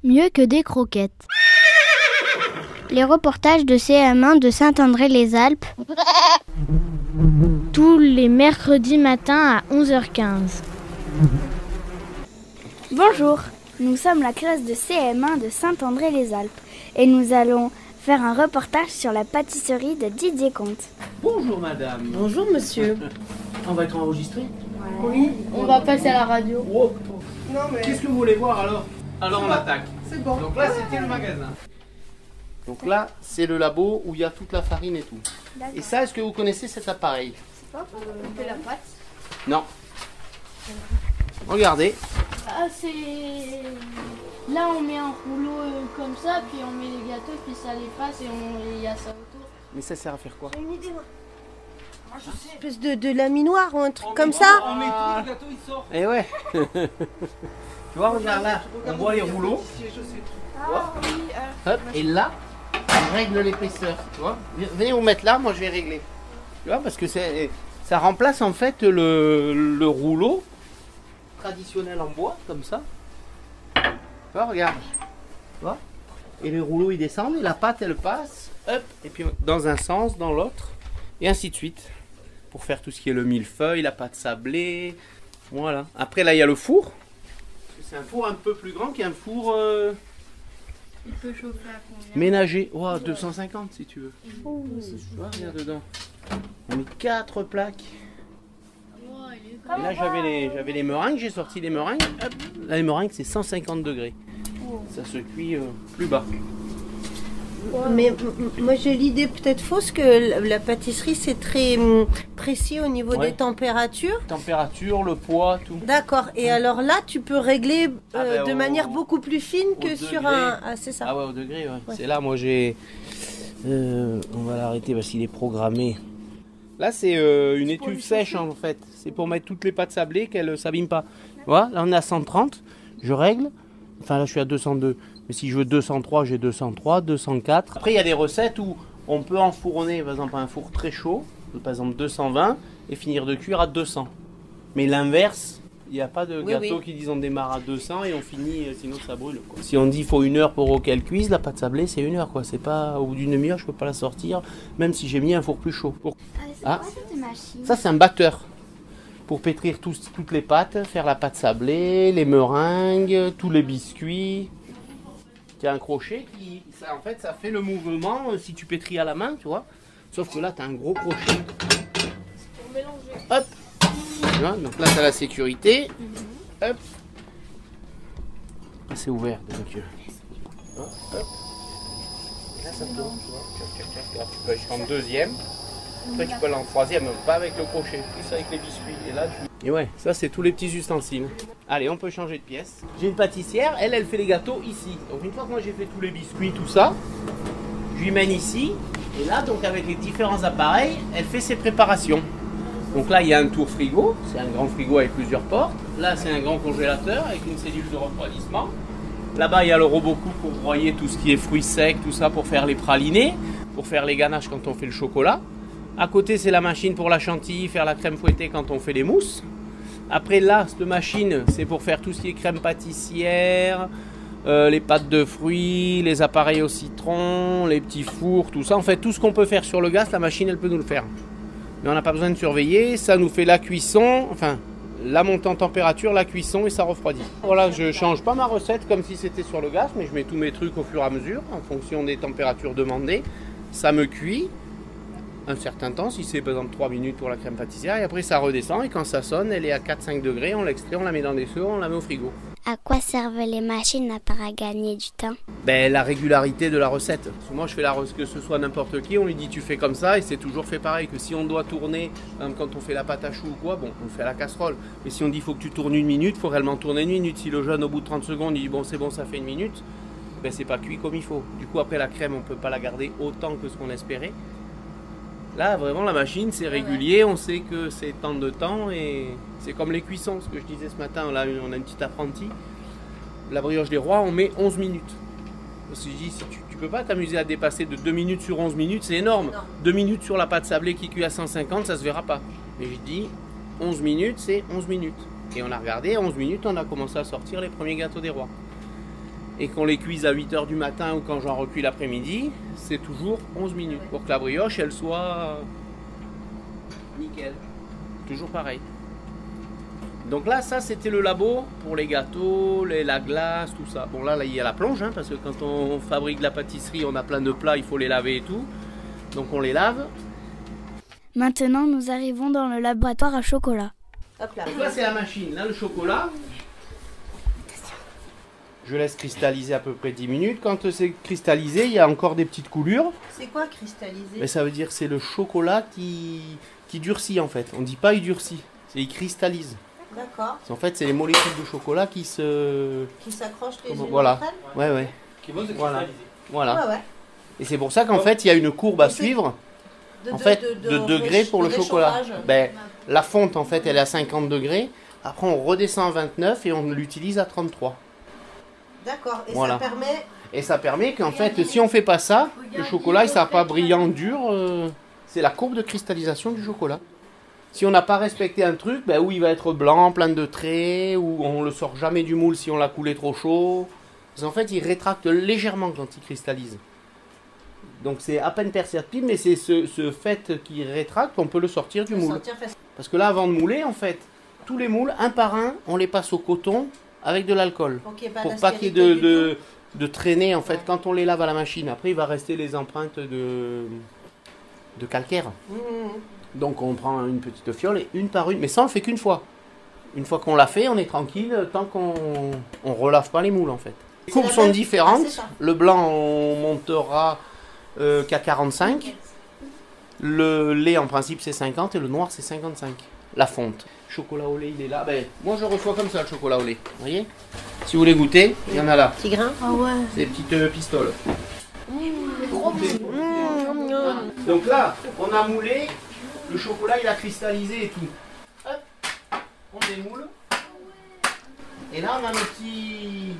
mieux que des croquettes. Les reportages de CM1 de Saint-André-les-Alpes. Tous les mercredis matins à 11h15. Bonjour, nous sommes la classe de CM1 de Saint-André-les-Alpes et nous allons faire un reportage sur la pâtisserie de Didier Comte. Bonjour madame. Bonjour monsieur. On va être enregistré? Oui, on va passer à la radio. Oh. Qu'est-ce que vous voulez voir alors? Alors on attaque. C'est bon. Donc là c'était le magasin. Donc là c'est le labo où il y a toute la farine et tout. Et ça, est-ce que vous connaissez cet appareil? On fait la pâte. Non. Regardez. Ah, c'est... Là, on met un rouleau comme ça, puis on met les gâteaux, puis ça les passe et il y a ça autour. Mais ça sert à faire quoi? J'ai une idée, moi. Moi, je sais. Une espèce de laminoir ou un truc comme ça. On met tout, le gâteau il sort. Et ouais. Tu vois, regarde là, on voit les rouleaux. Hop, et là, on règle l'épaisseur. Tu vois? Venez vous mettre là, moi je vais régler. Tu vois, parce que ça remplace en fait le rouleau traditionnel en bois, comme ça. Tu vois, regarde. Tu vois? Et les rouleaux ils descendent et la pâte elle passe, hop, et puis dans un sens, dans l'autre, et ainsi de suite. Pour faire tout ce qui est le millefeuille, la pâte sablée. Voilà. Après là il y a le four. C'est un four un peu plus grand qu'un four Il peut chauffer à combien? ménager. Oh, 250 si tu veux. Tu vois, regarde dedans. On met 4 plaques. Et là j'avais les meringues, j'ai sorti les meringues. Hop. Là les meringues c'est 150 degrés. Ça se cuit plus bas. Mais moi j'ai l'idée peut-être fausse que la pâtisserie c'est très précis au niveau des températures. Température, le poids, tout. D'accord. Et alors là tu peux régler de au- manière beaucoup plus fine que au sur degré. un... Ah c'est ça. Ah ouais, au degré, ouais. C'est là, moi j'ai... on va l'arrêter parce qu'il est programmé. Là c'est une étuve sèche en fait. C'est pour mettre toutes les pâtes sablées qu'elles ne s'abîment pas. Voilà, là on est à 130. Je règle. Enfin là je suis à 202. Mais si je veux 203, j'ai 203, 204. Après il y a des recettes où on peut enfourner par exemple un four très chaud, par exemple 220, et finir de cuire à 200. Mais l'inverse, il n'y a pas de gâteau qui disent on démarre à 200 et on finit, sinon ça brûle, quoi. Si on dit il faut 1 heure pour qu'elle cuise, la pâte sablée c'est 1 heure, quoi. C'est pas au bout d'une demi-heure, je peux pas la sortir, même si j'ai mis un four plus chaud. Ah, ça c'est un batteur. Pour pétrir toutes les pâtes, faire la pâte sablée, les meringues, tous les biscuits. Tu as un crochet qui, ça, en fait, ça fait le mouvement si tu pétris à la main, tu vois. Sauf que là, tu as un gros crochet. Pour mélanger. Hop. Tu vois, donc là, tu as la sécurité. Hop. Ah, c'est ouvert, donc. Hop. Là, ça tourne, tu vois. Là, tu peux aller jusqu'en deuxième. Après, tu peux aller en troisième, pas avec le crochet, plus avec les biscuits. Et là, Et ouais, ça, c'est tous les petits ustensiles. Allez, on peut changer de pièce. J'ai une pâtissière, elle fait les gâteaux ici. Donc, une fois que moi j'ai fait tous les biscuits, tout ça, je lui mène ici. Et là, donc, avec les différents appareils, elle fait ses préparations. Donc là, il y a un tour frigo. C'est un grand frigo avec plusieurs portes. Là, c'est un grand congélateur avec une cellule de refroidissement. Là-bas, il y a le robot coupe pour broyer tout ce qui est fruits secs, tout ça, pour faire les pralinés, pour faire les ganaches quand on fait le chocolat. À côté, c'est la machine pour la chantilly, faire la crème fouettée quand on fait les mousses. Après, là, cette machine, c'est pour faire tout ce qui est crème pâtissière, les pâtes de fruits, les appareils au citron, les petits fours, tout ça. En fait, tout ce qu'on peut faire sur le gaz, la machine, elle peut nous le faire. Mais on n'a pas besoin de surveiller. Ça nous fait la cuisson, enfin, la montée en température, la cuisson et ça refroidit. Voilà, je change pas ma recette comme si c'était sur le gaz, mais je mets tous mes trucs au fur et à mesure, en fonction des températures demandées. Ça me cuit un certain temps, si c'est par exemple 3 minutes pour la crème pâtissière, et après ça redescend, et quand ça sonne, elle est à 4-5 degrés, on l'extrait, on la met dans des seaux, on la met au frigo. À quoi servent les machines à part à gagner du temps? Ben, la régularité de la recette. Parce que moi je fais la recette, que ce soit n'importe qui, on lui dit tu fais comme ça, et c'est toujours fait pareil, que si on doit tourner, quand on fait la pâte à choux ou quoi, bon, on le fait à la casserole. Mais si on dit faut que tu tournes 1 minute, il faut réellement tourner 1 minute. Si le jeune au bout de 30 secondes, il dit bon c'est bon, ça fait 1 minute, ben c'est pas cuit comme il faut. Du coup après la crème, on peut pas la garder autant que ce qu'on espérait. Là, vraiment, la machine, c'est régulier, on sait que c'est tant de temps et c'est comme les cuissons. Ce que je disais ce matin, là, on a une petite apprentie. La brioche des rois, on met 11 minutes. Parce que je dis, si tu peux pas t'amuser à dépasser de 2 minutes sur 11 minutes, c'est énorme. 2 minutes sur la pâte sablée qui cuit à 150, ça se verra pas. Mais je dis, 11 minutes, c'est 11 minutes. Et on a regardé, à 11 minutes, on a commencé à sortir les premiers gâteaux des rois. et qu'on les cuise à 8 h du matin ou quand j'en recuis l'après-midi, c'est toujours 11 minutes pour que la brioche elle soit nickel. Toujours pareil. Donc là, ça c'était le labo pour les gâteaux, la glace, tout ça. Bon là il y a la plonge, hein, parce que quand on fabrique de la pâtisserie, on a plein de plats, il faut les laver et tout. Donc on les lave. Maintenant, nous arrivons dans le laboratoire à chocolat. Hop là. Donc là c'est la machine, là le chocolat. Je laisse cristalliser à peu près 10 minutes. Quand c'est cristallisé, il y a encore des petites coulures. C'est quoi cristallisé? Mais ça veut dire que c'est le chocolat qui durcit en fait. On dit pas il durcit, c'est il cristallise. D'accord. En fait, c'est les molécules de chocolat qui Qui s'accrochent les unes voilà. entre elles? Ouais, ouais. Qui vont se Voilà. cristalliser. Voilà. Ouais, ouais. Et c'est pour ça qu'en fait, il y a une courbe à suivre. De degrés pour le chocolat. Ben, la fonte, en fait, elle est à 50 degrés. Après, on redescend à 29 et on l'utilise à 33. D'accord. Et Voilà. ça permet... Et ça permet qu'en fait, si on fait pas ça, le chocolat, il ne sera pas brillant, dur. C'est la courbe de cristallisation du chocolat. Si on n'a pas respecté un truc, ben, où il va être blanc, plein de traits, ou on le sort jamais du moule si on l'a coulé trop chaud. Parce qu'en fait, il rétracte légèrement quand il cristallise. Donc c'est à peine perceptible, mais c'est ce fait qu'il rétracte qu'on peut le sortir du moule. Parce que là, avant de mouler, en fait, tous les moules, un par un, on les passe au coton avec de l'alcool. Pour pas qu'il y ait de traînées, en fait, quand on les lave à la machine. Après, il va rester les empreintes de calcaire. Donc on prend une petite fiole et une par une, mais ça on le fait qu'une fois. Une fois qu'on l'a fait, on est tranquille tant qu'on relave pas les moules en fait. Les courbes sont différentes. Le blanc on montera qu'à 45. Le lait en principe c'est 50 et le noir c'est 55. La fonte. Chocolat au lait il est là. Ben, moi je reçois comme ça le chocolat au lait. Vous voyez? Si vous voulez goûter, il y en a là. Petit grain. Ah ouais. Des petites pistoles. Donc là, on a moulé. Le chocolat, il a cristallisé et tout. Hop, on démoule. Et là, on a nos petits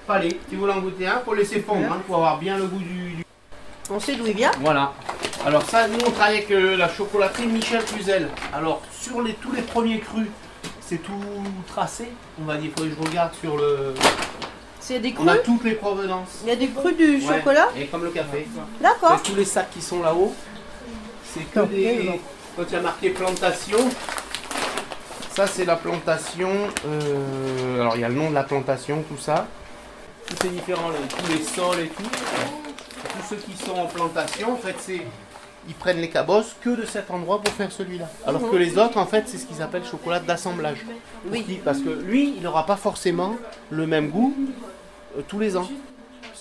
palais. Si vous voulez en goûter un, il faut laisser fondre pour avoir bien le goût du... On sait d'où il vient. Voilà. Alors ça, nous, on travaille avec la chocolaterie Michel Cluzel. Alors, sur tous les premiers crus, c'est tout tracé. On va dire, il faudrait que je regarde sur le... C'est des crus. On a toutes les provenances. Il y a des crus du chocolat. Et comme le café. D'accord. Tous les sacs qui sont là-haut. C'est que des... Quand il y a marqué plantation, ça c'est la plantation, alors il y a le nom de la plantation, tout ça. Tout est différent, tous les sols et tout. Tous ceux qui sont en plantation, en fait, ils prennent les cabosses que de cet endroit pour faire celui-là. Alors que les autres, en fait, c'est ce qu'ils appellent chocolat d'assemblage. Oui. Parce que lui, il n'aura pas forcément le même goût tous les ans.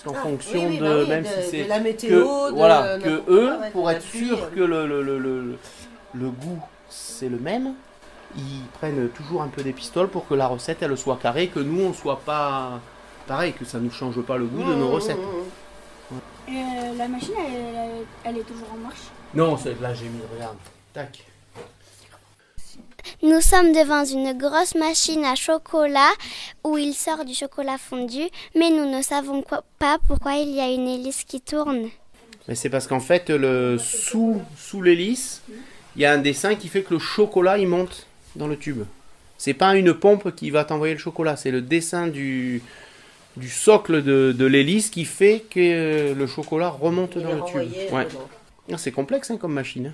En fonction même si c'est la météo, que eux, pour être sûr que le goût c'est le même, ils prennent toujours un peu des pistoles pour que la recette elle soit carrée, que nous on soit pas pareil, que ça nous change pas le goût de nos recettes. La machine, elle est toujours en marche? Non, là j'ai mis, regarde, tac. Nous sommes devant une grosse machine à chocolat où il sort du chocolat fondu, mais nous ne savons pas pourquoi il y a une hélice qui tourne. Mais c'est parce qu'en fait, sous l'hélice, il y a un dessin qui fait que le chocolat il monte dans le tube. C'est pas une pompe qui va t'envoyer le chocolat, c'est le dessin du socle de l'hélice qui fait que le chocolat remonte dans le tube. Ouais. C'est complexe comme machine.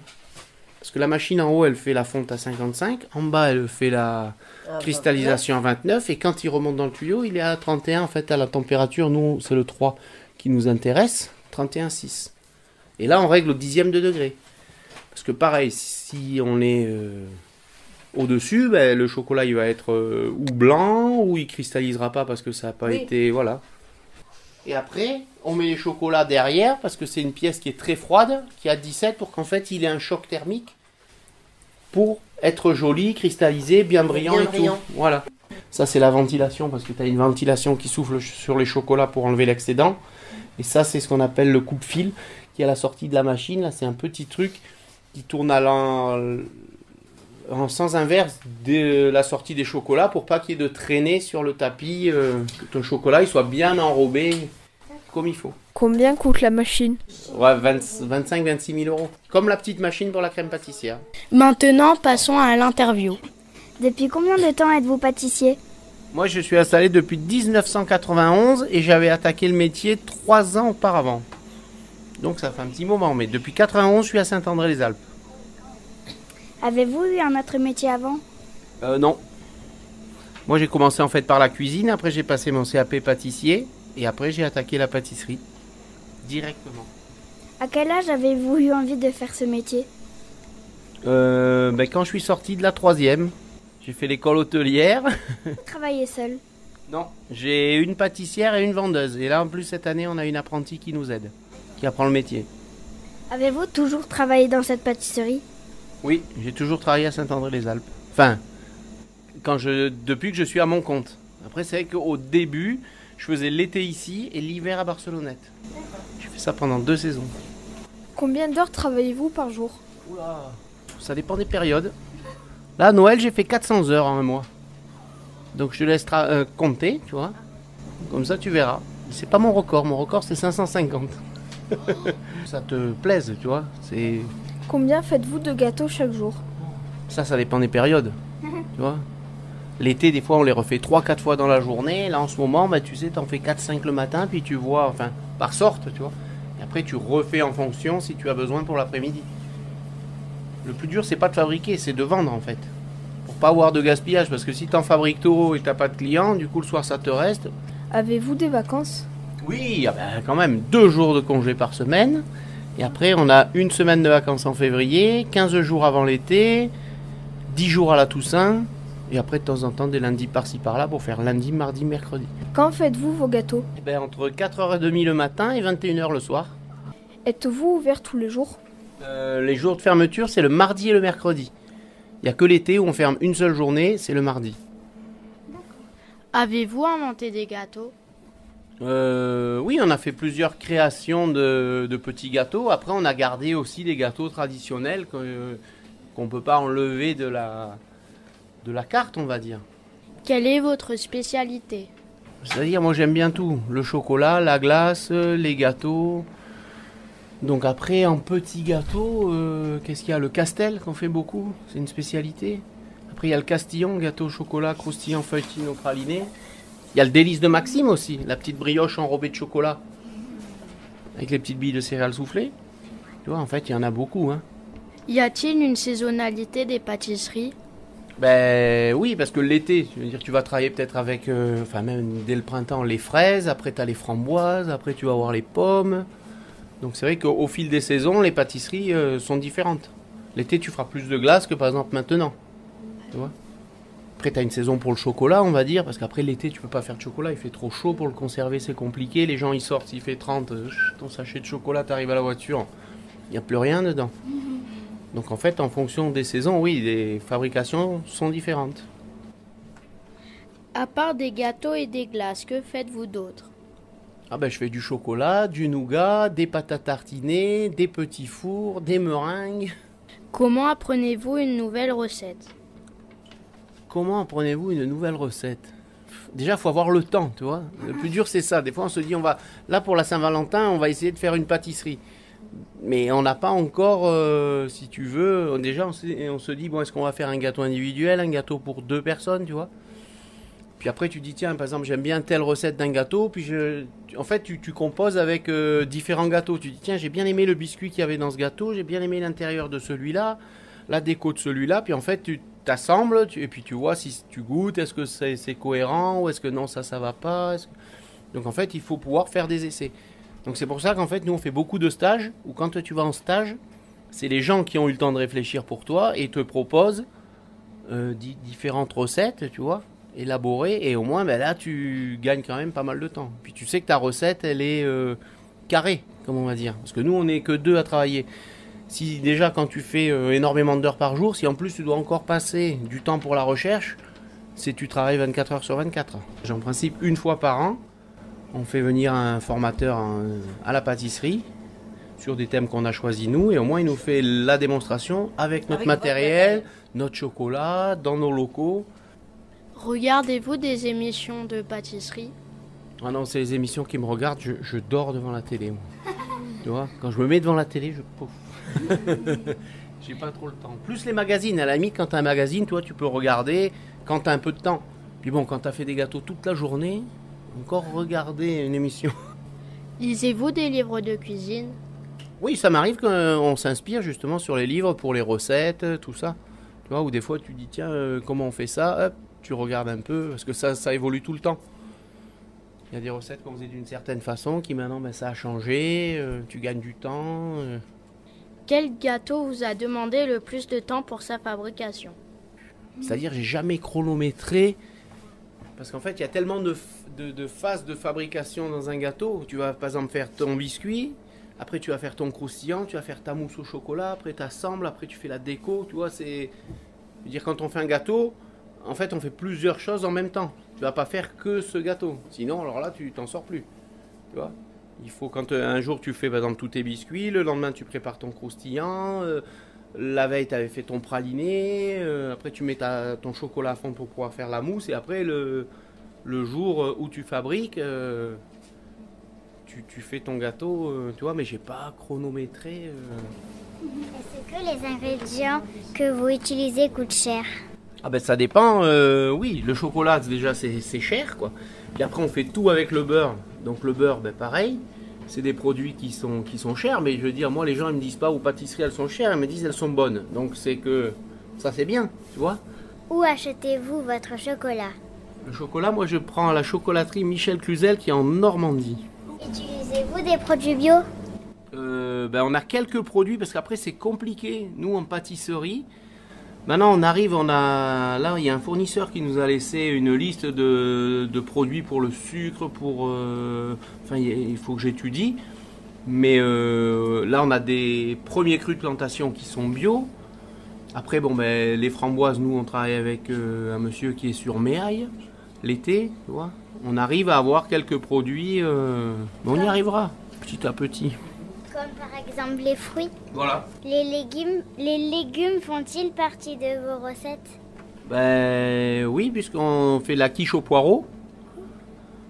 Parce que la machine en haut, elle fait la fonte à 55. En bas, elle fait la cristallisation à 29. Et quand il remonte dans le tuyau, il est à 31. En fait, à la température, nous, c'est le 3 qui nous intéresse. 31,6. Et là, on règle au dixième de degré. Parce que pareil, si on est au-dessus, ben, le chocolat, il va être ou blanc, ou il cristallisera pas parce que ça n'a pas été... Voilà. Et après, on met les chocolats derrière parce que c'est une pièce qui est très froide, qui a 17 pour qu'en fait il ait un choc thermique pour être joli, cristallisé, bien brillant et tout. Voilà. Ça c'est la ventilation parce que tu as une ventilation qui souffle sur les chocolats pour enlever l'excédent. Et ça c'est ce qu'on appelle le coupe-fil qui est à la sortie de la machine. Là c'est un petit truc qui tourne en sens inverse de la sortie des chocolats pour pas qu'il y ait de traînées sur le tapis, que ton chocolat il soit bien enrobé comme il faut. Combien coûte la machine? Ouais, 25-26 000 euros. Comme la petite machine pour la crème pâtissière. Maintenant, passons à l'interview. Depuis combien de temps êtes-vous pâtissier? Moi, je suis installé depuis 1991 et j'avais attaqué le métier 3 ans auparavant. Donc ça fait un petit moment, mais depuis 91, je suis à Saint-André-les-Alpes. Avez-vous eu un autre métier avant? Non. Moi, j'ai commencé en fait par la cuisine, après j'ai passé mon CAP pâtissier et après j'ai attaqué la pâtisserie directement. À quel âge avez-vous eu envie de faire ce métier? Quand je suis sorti de la 3e, j'ai fait l'école hôtelière. Travailler seul. Non, j'ai une pâtissière et une vendeuse. Et là, en plus, cette année, on a une apprentie qui nous aide, qui apprend le métier. Avez-vous toujours travaillé dans cette pâtisserie? Oui, j'ai toujours travaillé à Saint-André-les-Alpes. Enfin, depuis que je suis à mon compte. Après, c'est vrai qu'au début, je faisais l'été ici et l'hiver à Barcelonnette. J'ai fait ça pendant 2 saisons. Combien d'heures travaillez-vous par jour? Oula, ça dépend des périodes. Là, à Noël, j'ai fait 400 heures en un mois. Donc, je te laisse compter, tu vois. Comme ça, tu verras. C'est pas mon record. Mon record, c'est 550. Ça te plaise, tu vois. Combien faites-vous de gâteaux chaque jour? Ça dépend des périodes. Tu vois. L'été, des fois, on les refait 3-4 fois dans la journée. Là, en ce moment, tu sais, t'en fais 4-5 le matin, puis tu vois, enfin, par sorte, tu vois. Et après, tu refais en fonction si tu as besoin pour l'après-midi. Le plus dur, c'est pas de fabriquer, c'est de vendre, en fait. Pour pas avoir de gaspillage, parce que si t'en fabriques trop et t'as pas de clients, du coup, le soir, ça te reste. Avez-vous des vacances? Oui, quand même, 2 jours de congé par semaine. Et après, on a 1 semaine de vacances en février, 15 jours avant l'été, 10 jours à la Toussaint. Et après, de temps en temps, des lundis par-ci par-là pour faire lundi, mardi, mercredi. Quand faites-vous vos gâteaux? Entre 4h30 le matin et 21h le soir. Êtes-vous ouvert tous les jours? Les jours de fermeture, c'est le mardi et le mercredi. Il n'y a que l'été où on ferme une seule journée, c'est le mardi. Avez-vous inventé des gâteaux? Oui, on a fait plusieurs créations de petits gâteaux. Après, on a gardé aussi des gâteaux traditionnels qu'on ne peut pas enlever de la carte, on va dire. Quelle est votre spécialité? C'est-à-dire, moi j'aime bien tout. Le chocolat, la glace, les gâteaux. Donc après, en petits gâteaux, qu'est-ce qu'il y a? Le castel qu'on fait beaucoup, c'est une spécialité. Après, il y a le castillon, gâteau au chocolat, croustillant, feuilletine, praliné. Il y a le délice de Maxime aussi, la petite brioche enrobée de chocolat. Avec les petites billes de céréales soufflées. Tu vois, en fait, il y en a beaucoup. Hein. Y a-t-il une saisonnalité des pâtisseries? Ben oui, parce que l'été, je veux dire, tu vas travailler peut-être avec, même dès le printemps, les fraises. Après, tu as les framboises. Après, tu vas avoir les pommes. Donc c'est vrai qu'au fil des saisons, les pâtisseries sont différentes. L'été, tu feras plus de glace que par exemple maintenant. Tu vois. Après, tu as une saison pour le chocolat, on va dire, parce qu'après l'été, tu peux pas faire de chocolat, il fait trop chaud pour le conserver, c'est compliqué. Les gens, ils sortent, s'il fait 30, ton sachet de chocolat, tu arrives à la voiture, il n'y a plus rien dedans. Donc en fait, en fonction des saisons, oui, les fabrications sont différentes. À part des gâteaux et des glaces, que faites-vous d'autre? Je fais du chocolat, du nougat, des pâtes à tartiner, des petits fours, des meringues. Comment apprenez-vous une nouvelle recette? Comment apprenez-vous une nouvelle recette? Déjà, il faut avoir le temps, tu vois. Le plus dur, c'est ça. Des fois, on se dit, là, pour la Saint-Valentin, on va essayer de faire une pâtisserie. Mais on n'a pas encore, si tu veux, déjà, on se dit, est-ce qu'on va faire un gâteau individuel, un gâteau pour 2 personnes, tu vois? Puis après, tu dis, tiens, par exemple, j'aime bien telle recette d'un gâteau. Puis en fait, tu composes avec différents gâteaux. Tu dis, tiens, j'ai bien aimé le biscuit qu'il y avait dans ce gâteau. J'ai bien aimé l'intérieur de celui-là, la déco de celui-là. Puis en fait, tu t'assembles et puis tu vois si tu goûtes, est-ce que c'est cohérent ou est-ce que non, ça va pas. Donc en fait, il faut pouvoir faire des essais. Donc c'est pour ça qu'en fait, nous, on fait beaucoup de stages. Où quand tu vas en stage, c'est les gens qui ont eu le temps de réfléchir pour toi et te proposent différentes recettes, tu vois, élaborées. Et au moins, là, tu gagnes quand même pas mal de temps. Puis tu sais que ta recette, elle est carrée, comme on va dire. Parce que nous, on n'est que 2 à travailler. Si déjà, quand tu fais énormément d'heures par jour, si en plus, tu dois encore passer du temps pour la recherche, c'est tu travailles 24 heures sur 24. En principe, 1 fois par an, on fait venir un formateur à la pâtisserie sur des thèmes qu'on a choisis nous, et au moins il nous fait la démonstration avec notre matériel, notre chocolat, dans nos locaux. Regardez-vous des émissions de pâtisserie? Ah non, c'est les émissions qui me regardent, je dors devant la télé. Moi. Tu vois, quand je me mets devant la télé, je pouf. J'ai pas trop le temps. Plus les magazines, à la limite, quand tu as un magazine, toi, tu peux regarder quand tu as un peu de temps. Puis bon, quand tu as fait des gâteaux toute la journée, encore regarder une émission. Lisez-vous des livres de cuisine? Oui, ça m'arrive qu'on s'inspire justement sur les livres pour les recettes, tout ça. Tu vois, ou des fois tu dis tiens, comment on fait ça? Hop, tu regardes un peu, parce que ça évolue tout le temps. Il y a des recettes qu'on faisait d'une certaine façon, qui maintenant ça a changé, tu gagnes du temps. Quel gâteau vous a demandé le plus de temps pour sa fabrication? C'est-à-dire, j'ai jamais chronométré, parce qu'en fait, il y a tellement de phases de fabrication dans un gâteau. Tu vas par exemple faire ton biscuit, après tu vas faire ton croustillant, tu vas faire ta mousse au chocolat, après tu assembles, après tu fais la déco. Tu vois, je veux dire, quand on fait un gâteau, en fait, on fait plusieurs choses en même temps. Tu vas pas faire que ce gâteau, sinon, alors là, tu t'en sors plus. Tu vois, il faut quand un jour tu fais par exemple tous tes biscuits, le lendemain tu prépares ton croustillant. La veille, tu avais fait ton praliné, après tu mets ton chocolat à fond pour pouvoir faire la mousse, et après le jour où tu fabriques, tu fais ton gâteau, tu vois, mais j'ai pas chronométré. Est-ce que les ingrédients que vous utilisez coûtent cher? Ah ben ça dépend, oui, le chocolat déjà c'est cher quoi. Puis après on fait tout avec le beurre, donc le beurre ben pareil. C'est des produits qui sont chers, mais je veux dire, moi les gens ils me disent pas aux pâtisseries elles sont chères, ils me disent elles sont bonnes. Donc c'est que ça c'est bien, tu vois. Où achetez-vous votre chocolat? Le chocolat, moi je prends à la chocolaterie Michel Cluzel qui est en Normandie. Utilisez-vous des produits bio? Ben on a quelques produits parce qu'après c'est compliqué, nous en pâtisserie. Maintenant on arrive, là il y a un fournisseur qui nous a laissé une liste de produits pour le sucre, enfin il faut que j'étudie. Mais là on a des premiers crus de plantation qui sont bio. Après bon ben les framboises, nous on travaille avec un monsieur qui est sur Méaille l'été, tu vois. On arrive à avoir quelques produits, mais on y arrivera petit à petit. Comme par exemple les fruits. Voilà. Les légumes font-ils partie de vos recettes? Ben oui, puisqu'on fait la quiche au poireau.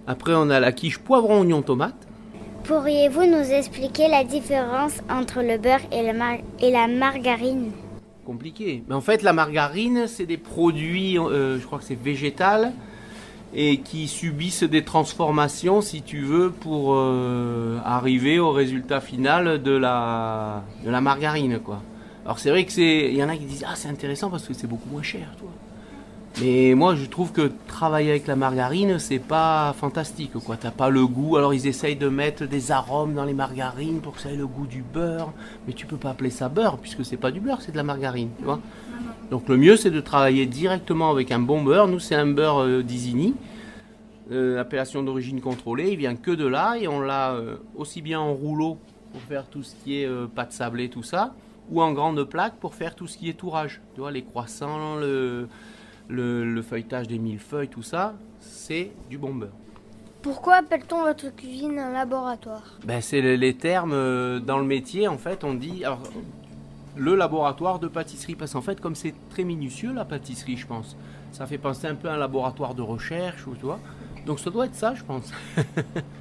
Après on a la quiche poivron, oignon, tomate. Pourriez-vous nous expliquer la différence entre le beurre et la margarine? Compliqué. Mais en fait la margarine c'est des produits, je crois que c'est végétal, et qui subissent des transformations, si tu veux, pour arriver au résultat final de la margarine, quoi. Alors c'est vrai que il y en a qui disent ah c'est intéressant parce que c'est beaucoup moins cher, toi. Mais moi je trouve que travailler avec la margarine c'est pas fantastique, quoi. T'as pas le goût. Alors ils essayent de mettre des arômes dans les margarines pour que ça ait le goût du beurre, mais tu peux pas appeler ça beurre puisque c'est pas du beurre, c'est de la margarine, tu vois. Donc le mieux c'est de travailler directement avec un bon beurre. Nous c'est un beurre d'Isigny, appellation d'origine contrôlée, il vient que de là et on l'a aussi bien en rouleau pour faire tout ce qui est pâte sablée, tout ça, ou en grande plaque pour faire tout ce qui est tourrage. Tu vois, les croissants, le feuilletage des millefeuilles, tout ça, c'est du bon beurre. Pourquoi appelle-t-on votre cuisine un laboratoire? Ben, c'est les termes dans le métier, en fait, on dit alors, le laboratoire de pâtisserie, parce qu'en fait, comme c'est très minutieux la pâtisserie, je pense, ça fait penser un peu à un laboratoire de recherche, tu vois. Donc ça doit être ça, je pense.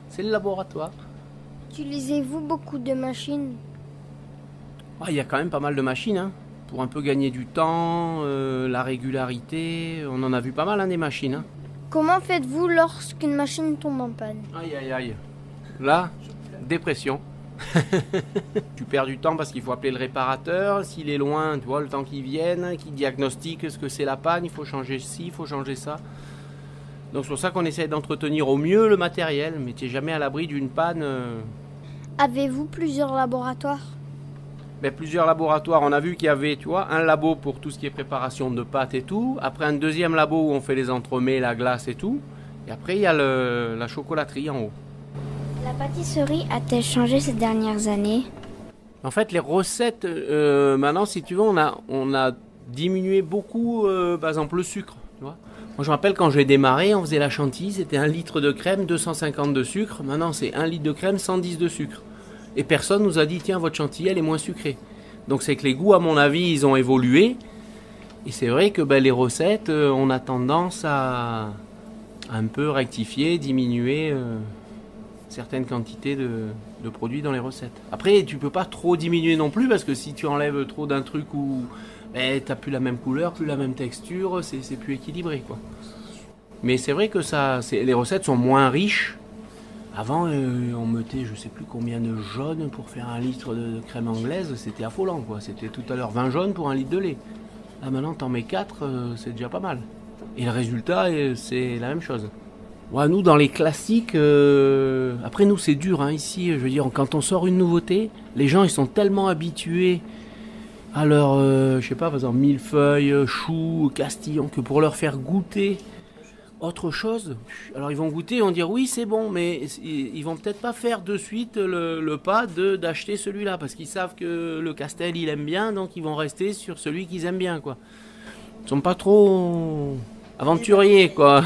C'est le laboratoire. Utilisez-vous beaucoup de machines? Ah, il y a quand même pas mal de machines, hein, pour un peu gagner du temps, la régularité. On en a vu pas mal, hein, des machines. Hein. Comment faites-vous lorsqu'une machine tombe en panne? Aïe, aïe, aïe. Là, dépression. Tu perds du temps parce qu'il faut appeler le réparateur. S'il est loin, tu vois, le temps qu'il vienne, qu'il diagnostique ce que c'est la panne, il faut changer ci, il faut changer ça. Donc c'est pour ça qu'on essaie d'entretenir au mieux le matériel, mais tu n'es jamais à l'abri d'une panne. Avez-vous plusieurs laboratoires? Ben, plusieurs laboratoires. On a vu qu'il y avait, tu vois, un labo pour tout ce qui est préparation de pâtes et tout. Après un deuxième labo où on fait les entremets, la glace et tout. Et après il y a la chocolaterie en haut. La pâtisserie a-t-elle changé ces dernières années? En fait, les recettes, maintenant, si tu veux, on a diminué beaucoup, par exemple, le sucre. Tu vois. Moi, je me rappelle quand j'ai démarré, on faisait la chantilly, c'était 1 litre de crème, 250 de sucre. Maintenant, c'est 1 litre de crème, 110 de sucre. Et personne nous a dit, tiens, votre chantilly, elle est moins sucrée. Donc, c'est que les goûts, à mon avis, ils ont évolué. Et c'est vrai que les recettes, on a tendance à un peu rectifier, diminuer certaines quantités de produits dans les recettes. Après, tu peux pas trop diminuer non plus, parce que si tu enlèves trop d'un truc où t'as plus la même couleur, plus la même texture, c'est plus équilibré, quoi. Mais c'est vrai que les recettes sont moins riches. Avant, on mettait je sais plus combien de jaunes pour faire 1 litre de crème anglaise. C'était affolant, quoi. C'était tout à l'heure 20 jaunes pour 1 litre de lait. Là, maintenant, t'en mets 4, c'est déjà pas mal. Et le résultat, c'est la même chose. Ouais, nous, dans les classiques... Après, nous, c'est dur, hein, ici. Je veux dire, quand on sort une nouveauté, les gens, ils sont tellement habitués à leur, je sais pas, par exemple, millefeuille, choux, castillon, que pour leur faire goûter autre chose, alors ils vont goûter et vont dire oui c'est bon, mais ils vont peut-être pas faire de suite le pas d'acheter celui-là, parce qu'ils savent que le Castel il aime bien, donc ils vont rester sur celui qu'ils aiment bien, quoi. Ils sont pas trop aventuriers, quoi.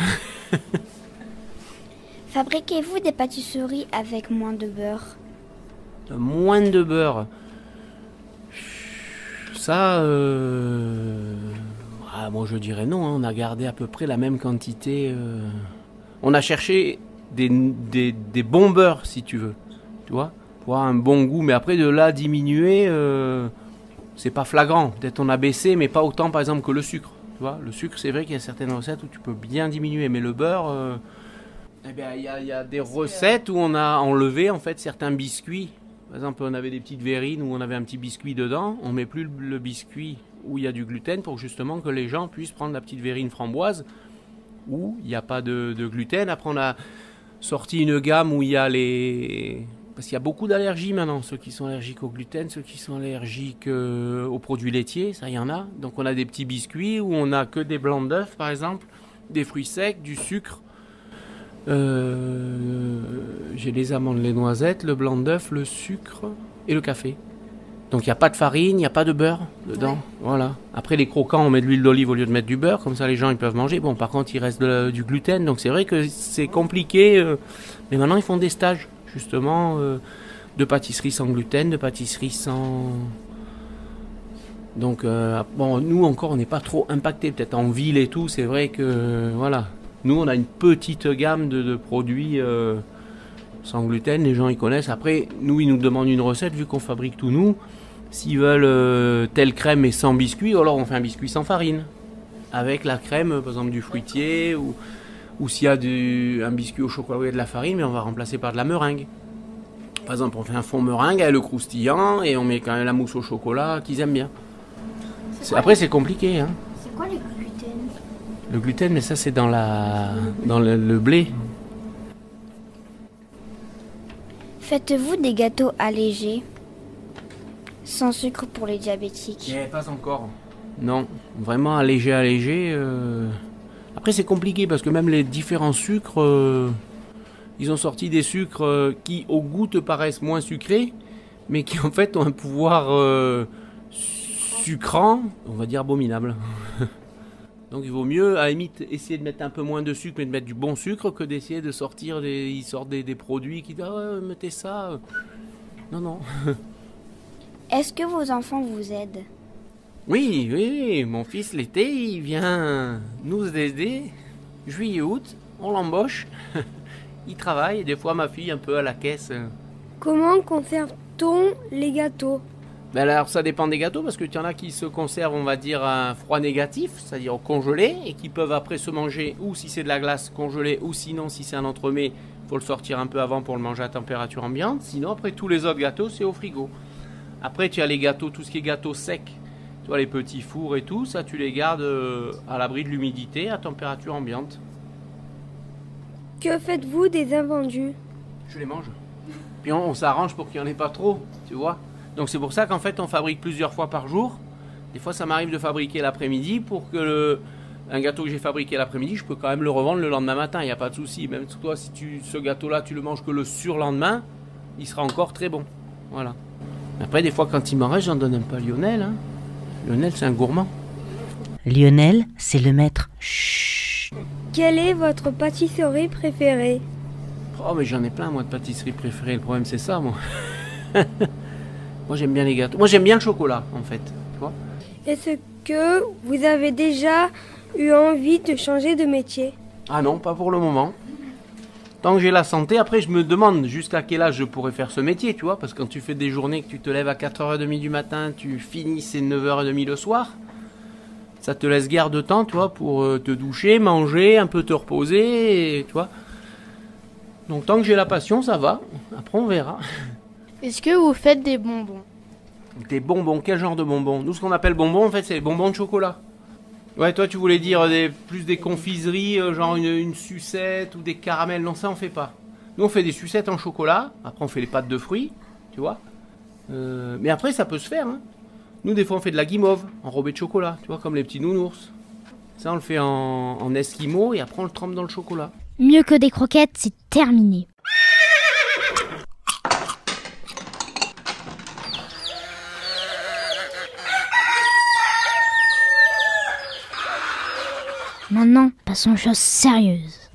Fabriquez-vous des pâtisseries avec moins de beurre? Moins de beurre. Ça, moi je dirais non, hein. On a gardé à peu près la même quantité. On a cherché des bons beurres, si tu veux. Tu vois, pour avoir un bon goût. Mais après, de là diminuer, c'est pas flagrant. Peut-être on a baissé, mais pas autant, par exemple, que le sucre. Tu vois, le sucre, c'est vrai qu'il y a certaines recettes où tu peux bien diminuer. Mais le beurre, il y a des recettes où on a enlevé, en fait, certains biscuits. Par exemple, on avait des petites verrines où on avait un petit biscuit dedans. On met plus le biscuit où il y a du gluten pour justement que les gens puissent prendre la petite verrine framboise où il n'y a pas de gluten. Après, on a sorti une gamme où il y a parce qu'il y a beaucoup d'allergies maintenant. Ceux qui sont allergiques au gluten, ceux qui sont allergiques aux produits laitiers, ça, il y en a. Donc, on a des petits biscuits où on n'a que des blancs d'œufs, par exemple, des fruits secs, du sucre. J'ai les amandes, les noisettes, le blanc d'œuf, le sucre et le café. Donc il n'y a pas de farine, il n'y a pas de beurre dedans. Ouais. Voilà. Après les croquants, on met de l'huile d'olive au lieu de mettre du beurre, comme ça les gens ils peuvent manger. Bon, par contre il reste du gluten, donc c'est vrai que c'est compliqué. Mais maintenant ils font des stages justement de pâtisserie sans gluten, de pâtisserie sans... Donc bon, nous encore on n'est pas trop impacté, peut-être en ville et tout. C'est vrai que voilà, nous on a une petite gamme de produits sans gluten, les gens ils connaissent. Après, nous ils nous demandent une recette, vu qu'on fabrique tout nous. S'ils veulent telle crème et sans biscuit, alors on fait un biscuit sans farine. Avec la crème, par exemple du fruitier, ou s'il y a un biscuit au chocolat où il y a de la farine, mais on va remplacer par de la meringue. Par exemple, on fait un fond meringue avec le croustillant et on met quand même la mousse au chocolat qu'ils aiment bien. Après, c'est compliqué. Hein. C'est quoi le gluten? Le gluten, mais ça c'est dans le blé. Faites-vous des gâteaux allégés, sans sucre pour les diabétiques? Pas encore. Non, vraiment allégé. Après c'est compliqué parce que même les différents sucres, ils ont sorti des sucres qui au goût te paraissent moins sucrés, mais qui en fait ont un pouvoir sucrant, on va dire abominable. Donc il vaut mieux, à la limite, essayer de mettre un peu moins de sucre, mais de mettre du bon sucre, que d'essayer de sortir ils sortent des produits qui disent « Ah, mettez ça ». Non. Est-ce que vos enfants vous aident? Oui, mon fils l'été, il vient nous aider. Juillet-août, on l'embauche. Il travaille, et des fois ma fille un peu à la caisse. Comment conserve-t-on les gâteaux? Ben alors ça dépend des gâteaux, parce que tu en as qui se conservent, on va dire, à un froid négatif, c'est-à-dire au congelé, et qui peuvent après se manger, ou si c'est de la glace congelée, ou sinon si c'est un entremets, il faut le sortir un peu avant pour le manger à température ambiante. Sinon après tous les autres gâteaux c'est au frigo. Après tu as les gâteaux, tout ce qui est gâteau sec, tu vois les petits fours et tout, ça tu les gardes à l'abri de l'humidité à température ambiante. Que faites-vous des invendus? Je les mange. Puis on s'arrange pour qu'il n'y en ait pas trop, tu vois. Donc c'est pour ça qu'en fait on fabrique plusieurs fois par jour. Des fois ça m'arrive de fabriquer l'après-midi pour que un gâteau que j'ai fabriqué l'après-midi, je peux quand même le revendre le lendemain matin, il n'y a pas de souci. Même toi, si ce gâteau-là, tu le manges que le surlendemain, il sera encore très bon. Voilà. Après, des fois, quand il m'en reste, j'en donne un peu à Lionel. Hein. Lionel, c'est un gourmand. Lionel, c'est le maître. Chut. Quelle est votre pâtisserie préférée? Oh, mais j'en ai plein, moi, de pâtisseries préférées. Le problème, c'est ça, moi. Moi, j'aime bien les gâteaux. Moi, j'aime bien le chocolat, en fait. Tu vois? Est-ce que vous avez déjà eu envie de changer de métier? Ah non, pas pour le moment. Tant que j'ai la santé, après je me demande jusqu'à quel âge je pourrais faire ce métier, tu vois, parce que quand tu fais des journées que tu te lèves à 4h30 du matin, tu finis c'est 9h30 le soir, Ça te laisse guère de temps, tu vois, pour te doucher, manger, un peu te reposer, et, tu vois. Donc tant que j'ai la passion, ça va. Après, on verra. Est-ce que vous faites des bonbons? Des bonbons, quel genre de bonbons? Nous, ce qu'on appelle bonbons, en fait, c'est les bonbons de chocolat. Ouais, toi, tu voulais dire plus des confiseries, genre une sucette ou des caramels. Non, ça, on fait pas. Nous, on fait des sucettes en chocolat. Après, on fait les pâtes de fruits, tu vois. Mais après, ça peut se faire, hein. Nous, des fois, on fait de la guimauve enrobée de chocolat, tu vois, comme les petits nounours. Ça, on le fait en esquimau et après, on le trempe dans le chocolat. Mieux que des croquettes, c'est terminé. Maintenant, passons aux choses sérieuses.